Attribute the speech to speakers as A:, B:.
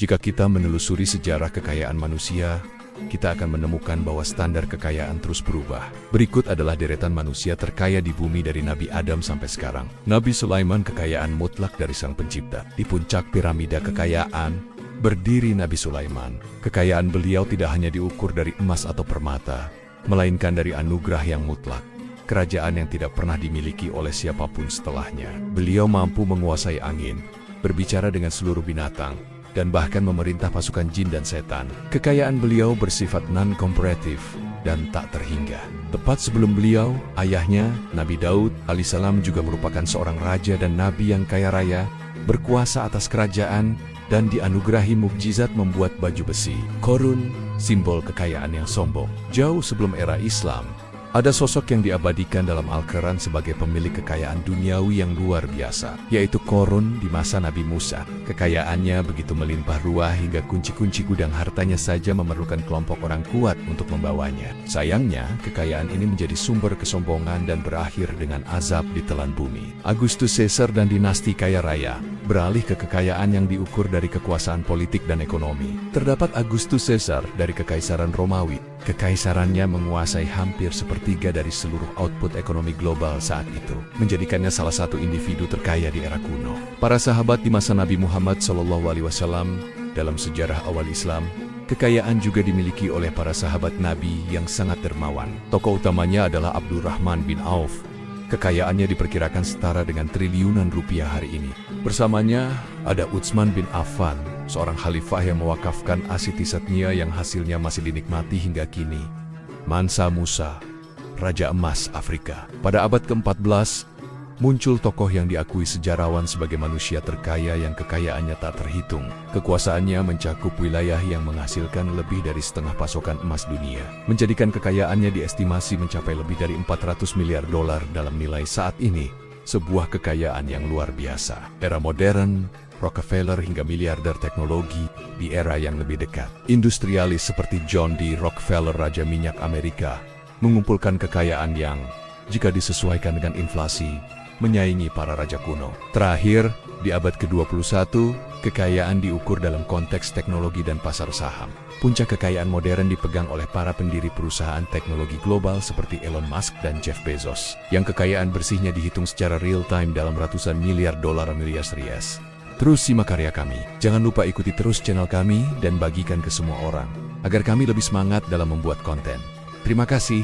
A: Jika kita menelusuri sejarah kekayaan manusia, kita akan menemukan bahwa standar kekayaan terus berubah. Berikut adalah deretan manusia terkaya di bumi dari Nabi Adam sampai sekarang. Nabi Sulaiman, kekayaan mutlak dari Sang Pencipta. Di puncak piramida kekayaan, berdiri Nabi Sulaiman. Kekayaan beliau tidak hanya diukur dari emas atau permata, melainkan dari anugerah yang mutlak. Kerajaan yang tidak pernah dimiliki oleh siapapun setelahnya. Beliau mampu menguasai angin, berbicara dengan seluruh binatang, dan bahkan memerintah pasukan jin dan setan. Kekayaan beliau bersifat non-komparatif dan tak terhingga. Tepat sebelum beliau, ayahnya, Nabi Daud alaihissalam juga merupakan seorang raja dan nabi yang kaya raya, berkuasa atas kerajaan, dan dianugerahi mukjizat membuat baju besi. Korun, simbol kekayaan yang sombong. Jauh sebelum era Islam, ada sosok yang diabadikan dalam Al-Quran sebagai pemilik kekayaan duniawi yang luar biasa, yaitu Korun di masa Nabi Musa. Kekayaannya begitu melimpah ruah hingga kunci-kunci gudang hartanya saja memerlukan kelompok orang kuat untuk membawanya. Sayangnya, kekayaan ini menjadi sumber kesombongan dan berakhir dengan azab ditelan bumi. Augustus Caesar dan dinasti kaya raya beralih ke kekayaan yang diukur dari kekuasaan politik dan ekonomi. Terdapat Augustus Caesar dari Kekaisaran Romawi. Kekaisarannya menguasai hampir sepertiga dari seluruh output ekonomi global saat itu, menjadikannya salah satu individu terkaya di era kuno. Para sahabat di masa Nabi Muhammad SAW, dalam sejarah awal Islam, kekayaan juga dimiliki oleh para sahabat Nabi yang sangat dermawan. Tokoh utamanya adalah Abdurrahman bin Auf. Kekayaannya diperkirakan setara dengan triliunan rupiah hari ini. Bersamanya ada Utsman bin Affan, seorang khalifah yang mewakafkan aset-asetnya yang hasilnya masih dinikmati hingga kini. Mansa Musa, Raja Emas Afrika. Pada abad ke-14, muncul tokoh yang diakui sejarawan sebagai manusia terkaya yang kekayaannya tak terhitung. Kekuasaannya mencakup wilayah yang menghasilkan lebih dari setengah pasokan emas dunia, menjadikan kekayaannya diestimasi mencapai lebih dari 400 miliar dolar dalam nilai saat ini. Sebuah kekayaan yang luar biasa. Era modern, Rockefeller hingga miliarder teknologi di era yang lebih dekat. Industrialis seperti John D. Rockefeller, Raja Minyak Amerika, mengumpulkan kekayaan yang, jika disesuaikan dengan inflasi, menyaingi para raja kuno. Terakhir, di abad ke-21, kekayaan diukur dalam konteks teknologi dan pasar saham. Puncak kekayaan modern dipegang oleh para pendiri perusahaan teknologi global seperti Elon Musk dan Jeff Bezos, yang kekayaan bersihnya dihitung secara real-time dalam ratusan miliar dolar Amerika Serikat. Terus simak karya kami. Jangan lupa ikuti terus channel kami dan bagikan ke semua orang, agar kami lebih semangat dalam membuat konten. Terima kasih.